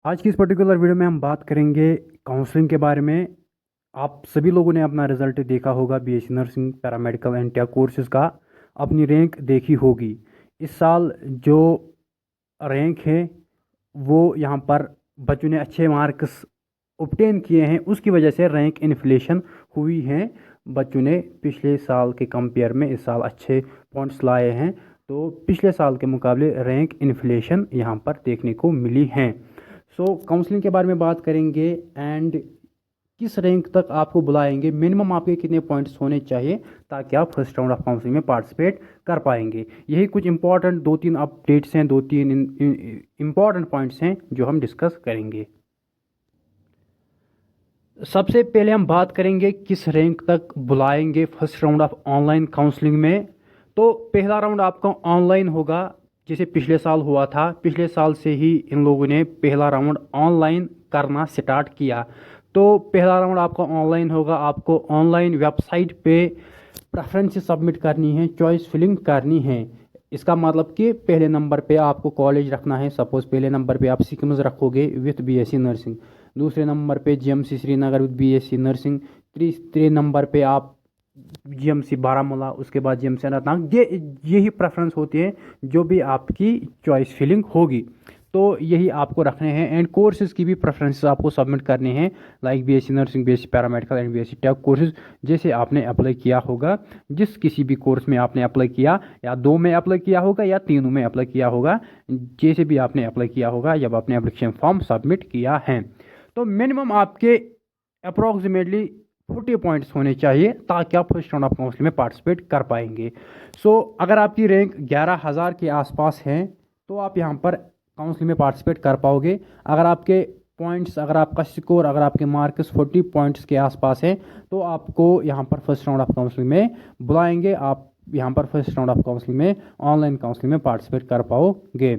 आज की इस पर्टिकुलर वीडियो में हम बात करेंगे काउंसलिंग के बारे में। आप सभी लोगों ने अपना रिजल्ट देखा होगा, BSc nursing, paramedical and take courses का अपनी रैंक देखी होगी। इस साल जो रैंक है वो यहाँ पर बच्चों ने अच्छे मार्क्स ऑब्टेन किए हैं, उसकी वजह से रैंक इन्फ्लेशन हुई है। बच्चों ने पिछले साल के कंपेयर में इस साल अच्छे पॉइंट्स लाए हैं, तो पिछले साल के मुकाबले रैंक इन्फ्लेशन यहाँ पर देखने को मिली है। काउंसलिंग के बारे में बात करेंगे एंड किस रैंक तक आपको बुलाएंगे, मिनिमम आपके कितने पॉइंट्स होने चाहिए ताकि आप फर्स्ट राउंड ऑफ काउंसलिंग में पार्टिसिपेट कर पाएंगे। यही कुछ इंपॉर्टेंट 2-3 अपडेट्स हैं, 2-3 इंपॉर्टेंट पॉइंट्स हैं जो हम डिस्कस करेंगे। सबसे पहले हम बात करेंगे किस रैंक तक बुलाएंगे first round of online counselling में। तो पहला राउंड आपका ऑनलाइन होगा, जैसे पिछले साल हुआ था। पिछले साल से ही इन लोगों ने पहला राउंड ऑनलाइन करना स्टार्ट किया। तो पहला राउंड आपका ऑनलाइन होगा। आपको ऑनलाइन वेबसाइट पे प्रेफरेंस सबमिट करनी है, चॉइस फिलिंग करनी है। इसका मतलब कि पहले नंबर पे आपको कॉलेज रखना है। सपोज पहले नंबर पे आप सिक्किम्स रखोगे विथ बीएससी नर्सिंग, दूसरे नंबर पे GMC Srinagar with BSc nursing, तीसरे नंबर पे आप जीएमसी बारामूला, उसके बाद जीएमसी अनंतनाग। यही प्रेफरेंस होती है जो भी आपकी चॉइस फिलिंग होगी, तो यही आपको रखने हैं। एंड कोर्सेज की भी प्रेफरेंसेस आपको सबमिट करने हैं, like BSc nursing, BSc paramedical and BSc take courses जैसे आपने अप्लाई किया होगा। जिस किसी भी कोर्स में आपने अप्लाई किया, या 2 में अप्लाई किया होगा या 3 में अप्लाई किया होगा, जैसे भी आपने अप्लाई किया होगा जब आपने एप्लीकेशन फॉर्म सबमिट किया है। तो मिनिमम आपके अप्रॉक्सीमेटली 40 पॉइंट्स होने चाहिए ताकि आप फर्स्ट राउंड ऑफ काउंसलिंग में पार्टिसिपेट कर पाएंगे। अगर आपकी रैंक 11,000 के आसपास है तो आप यहाँ पर काउंसलिंग में पार्टिसिपेट कर पाओगे। अगर आपके पॉइंट्स, अगर आपका स्कोर, अगर आपके मार्क्स 40 पॉइंट्स के आसपास है तो आपको यहाँ पर फर्स्ट राउंड ऑफ काउंसलिंग में बुलाएंगे। आप यहाँ पर फर्स्ट राउंड ऑफ काउंसलिंग में, ऑनलाइन काउंसलिंग में पार्टिसिपेट कर पाओगे।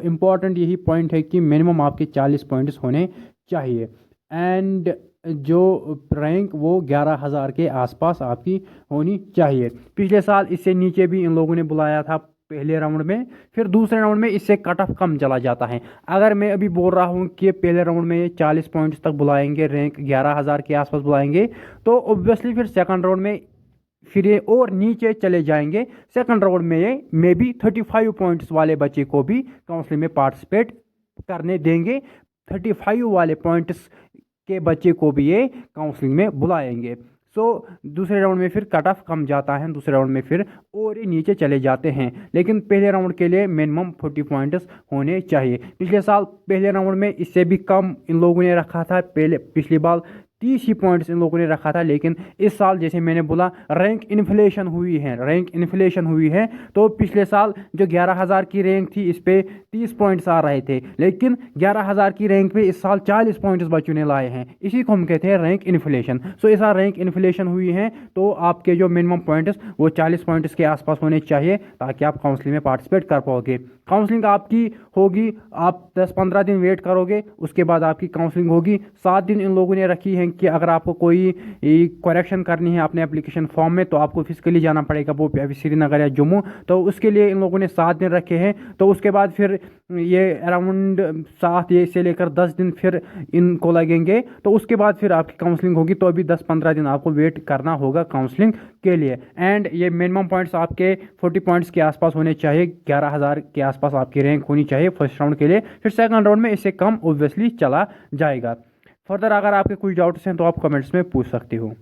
इम्पॉर्टेंट यही पॉइंट है कि मिनिमम आपके 40 पॉइंट्स होने चाहिए एंड जो रैंक वो 11,000 के आसपास आपकी होनी चाहिए। पिछले साल इससे नीचे भी इन लोगों ने बुलाया था पहले राउंड में, फिर दूसरे राउंड में इससे कट ऑफ कम चला जाता है। अगर मैं अभी बोल रहा हूँ कि पहले राउंड में 40 पॉइंट्स तक बुलाएंगे, रैंक 11,000 के आसपास बुलाएंगे, तो ऑब्वियसली फिर सेकंड राउंड में फिर ये और नीचे चले जाएंगे। सेकंड राउंड में ये मे बी 35 पॉइंट्स वाले बच्चे को भी काउंसलिंग में पार्टिसिपेट करने देंगे। 35 वाले पॉइंट्स के बच्चे को भी ये काउंसलिंग में बुलाएंगे। दूसरे राउंड में फिर कट ऑफ कम जाता है, दूसरे राउंड में फिर और ही नीचे चले जाते हैं। लेकिन पहले राउंड के लिए मिनिमम 40 पॉइंट्स होने चाहिए। पिछले साल पहले राउंड में इससे भी कम इन लोगों ने रखा था। पिछली बार 30 ही पॉइंट्स इन लोगों ने रखा था, लेकिन इस साल जैसे मैंने बोला रैंक इन्फ्लेशन हुई है। तो पिछले साल जो 11,000 की रैंक थी इस पे 30 पॉइंट्स आ रहे थे, लेकिन 11,000 की रैंक पे इस साल 40 पॉइंट्स बच्चों ने लाए हैं। इसी को हम कहते हैं रैंक इन्फ्लेशन। इस साल रैंक इन्फ्लेशन हुई है, तो आपके जो मिनिमम पॉइंट्स वो 40 पॉइंट्स के आसपास होने चाहिए ताकि आप काउंसलिंग में पार्टिसिपेट कर पाओगे। काउंसलिंग आपकी होगी, आप 10-15 दिन वेट करोगे, उसके बाद आपकी काउंसलिंग होगी। 7 दिन इन लोगों ने रखी है कि अगर आपको कोई करेक्शन करनी है अपने एप्लीकेशन फॉर्म में तो आपको फिजिकली जाना पड़ेगा, वो श्रीनगर या जम्मू, तो उसके लिए इन लोगों ने 7 दिन रखे हैं। तो उसके बाद फिर ये अराउंड 7 से लेकर 10 दिन फिर इनको लगेंगे, तो उसके बाद फिर आपकी काउंसलिंग होगी। तो अभी 10-15 दिन आपको वेट करना होगा काउंसलिंग के लिए। एंड ये मिनिमम पॉइंट्स आपके 40 पॉइंट्स के आसपास होने चाहिए, 11,000 के आसपास आपकी रैंक होनी चाहिए फर्स्ट राउंड के लिए। फिर सेकंड राउंड में इससे कम ऑब्वियसली चला जाएगा। फर्दर अगर आपके कुछ डाउट्स हैं तो आप कमेंट्स में पूछ सकते हो।